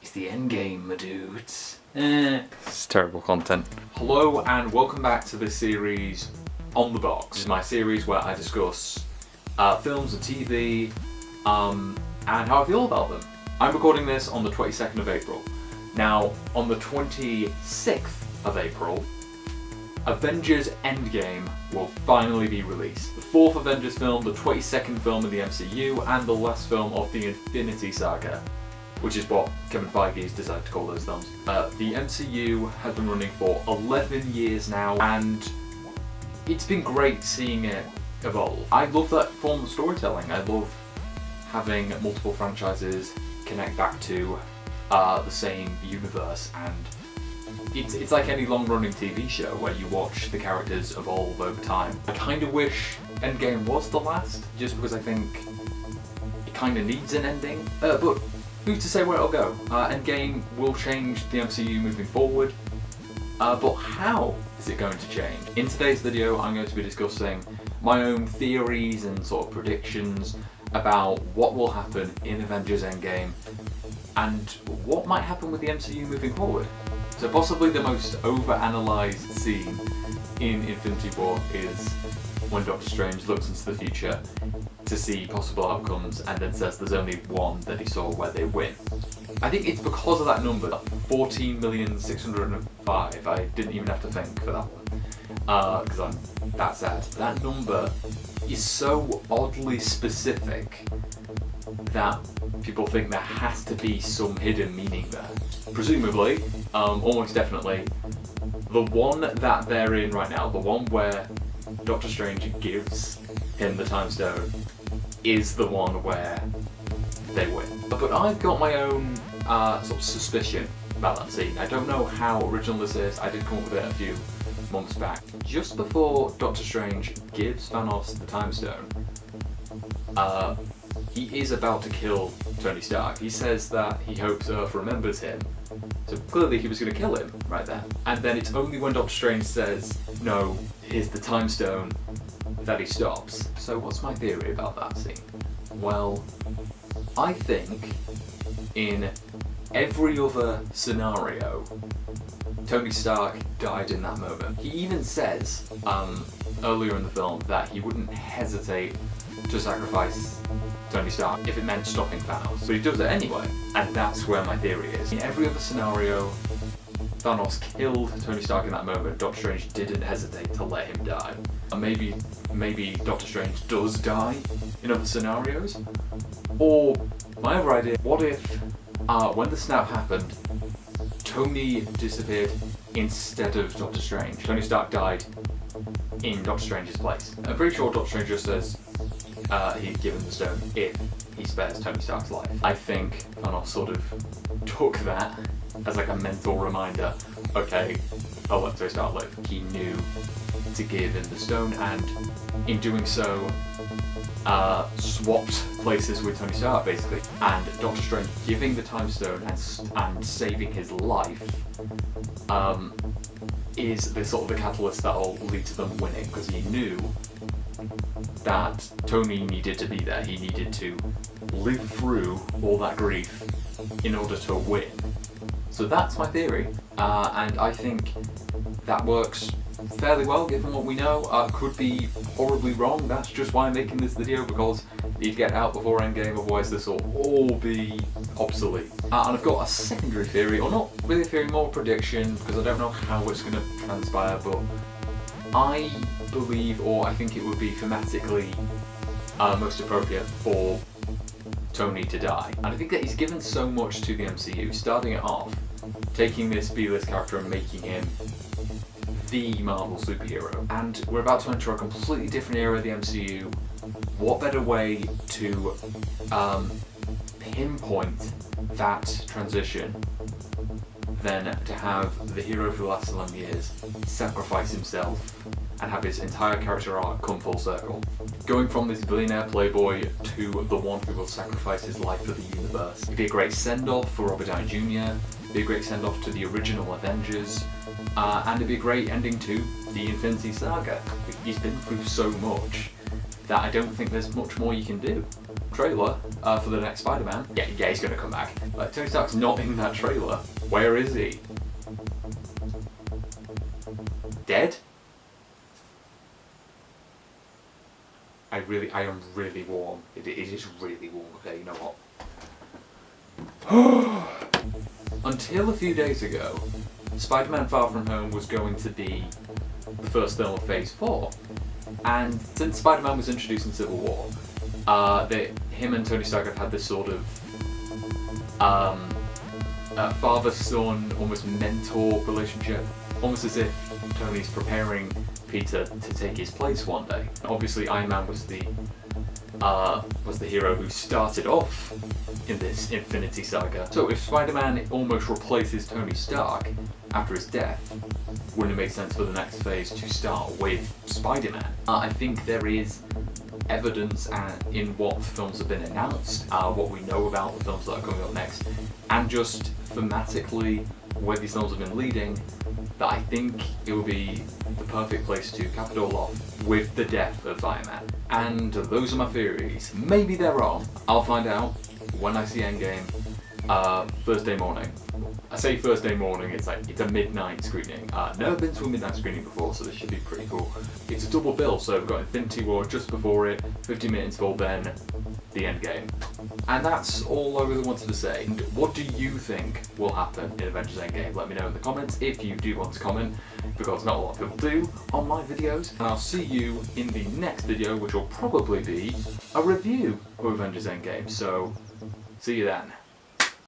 It's the Endgame, my dudes. It's terrible content. Hello and welcome back to this series, On The Box. This is my series where I discuss films and TV and how I feel about them. I'm recording this on the 22nd of April. Now, on the 26th of April, Avengers Endgame will finally be released. The fourth Avengers film, the 22nd film in the MCU, and the last film of the Infinity Saga, which is what Kevin Feige has decided to call those films. The MCU has been running for 11 years now, and it's been great seeing it evolve. I love that form of storytelling. I love having multiple franchises connect back to the same universe, and it's like any long-running TV show where you watch the characters evolve over time. I kind of wish Endgame was the last, just because I think it kind of needs an ending, but who's to say where it'll go? Endgame will change the MCU moving forward, but how is it going to change? In today's video, I'm going to be discussing my own theories and sort of predictions about what will happen in Avengers Endgame and what might happen with the MCU moving forward. So possibly the most over-analysed scene in Infinity War is when Doctor Strange looks into the future to see possible outcomes and then says there's only one that he saw where they win. I think it's because of that number, 14,605. I didn't even have to think for that one, because I'm that sad. That number is so oddly specific that people think there has to be some hidden meaning there. Presumably, almost definitely, the one that they're in right now, the one where Doctor Strange gives him the Time Stone, is the one where they win. But I've got my own sort of suspicion about that scene. I don't know how original this is. I did come up with it a few months back. Just before Doctor Strange gives Thanos the Time Stone, he is about to kill Tony Stark. He says that he hopes Earth remembers him. So clearly he was going to kill him right there. And then it's only when Doctor Strange says, no, here's the Time Stone, that he stops. So what's my theory about that scene? Well, I think in every other scenario, Tony Stark died in that moment. He even says earlier in the film that he wouldn't hesitate to sacrifice Tony Stark if it meant stopping Thanos. But he does it anyway, and that's where my theory is. In every other scenario, Thanos killed Tony Stark in that moment. Doctor Strange didn't hesitate to let him die. And maybe Doctor Strange does die in other scenarios. Or my other idea, what if when the snap happened, Tony disappeared instead of Doctor Strange? Tony Stark died in Doctor Strange's place. I'm pretty sure Doctor Strange just says he'd given the stone if he spares Tony Stark's life. I think Thanos sort of took that as like a mental reminder. Okay, I'll let Tony Stark live. He knew to give him the stone, and in doing so, swapped places with Tony Stark basically. And Doctor Strange giving the Time Stone and saving his life is the sort of the catalyst that will lead to them winning, because he knew that Tony needed to be there. He needed to live through all that grief in order to win. So that's my theory, and I think that works fairly well given what we know. Could be horribly wrong. That's just why I'm making this video, because need to get out before Endgame, otherwise this will all be obsolete. And I've got a secondary theory, or not really a theory, more a prediction, because I don't know how it's going to transpire, but I believe, or I think it would be thematically most appropriate for Tony to die. And I think that he's given so much to the MCU, starting it off, taking this B-list character and making him the Marvel superhero. And we're about to enter a completely different era of the MCU. What better way to pinpoint that transition than to have the hero for the last 11 years sacrifice himself and have his entire character arc come full circle. Going from this billionaire playboy to the one who will sacrifice his life for the universe. It'd be a great send-off for Robert Downey Jr., it'd be a great send-off to the original Avengers, and it'd be a great ending to the Infinity Saga. He's been through so much that I don't think there's much more you can do. trailer for the next Spider-Man. Yeah, he's gonna come back. Tony Stark's not in that trailer. Where is he? Dead? I am really warm. It is really warm. Okay, you know what? Until a few days ago, Spider-Man Far From Home was going to be the first film of Phase 4. And since Spider-Man was introduced in Civil War, him and Tony Stark have had this sort of father-son, almost mentor relationship, almost as if Tony's preparing Peter to take his place one day. Obviously, Iron Man was the hero who started off in this Infinity Saga. So if Spider-Man almost replaces Tony Stark after his death, wouldn't it make sense for the next phase to start with Spider-Man? I think there is evidence in what films have been announced, what we know about the films that are coming up next, and just thematically where these films have been leading, that I think it would be the perfect place to cap it all off with the death of Iron Man. And those are my theories. Maybe they're wrong. I'll find out when I see Endgame Thursday morning. I say Thursday morning, it's a midnight screening. Never been to a midnight screening before, so this should be pretty cool. It's a double bill, so we've got Infinity War just before it, 50-minute interval, then the Endgame. And that's all I really wanted to say. And what do you think will happen in Avengers Endgame? Let me know in the comments if you do want to comment, because not a lot of people do on my videos. And I'll see you in the next video, which will probably be a review of Avengers Endgame. So, see you then.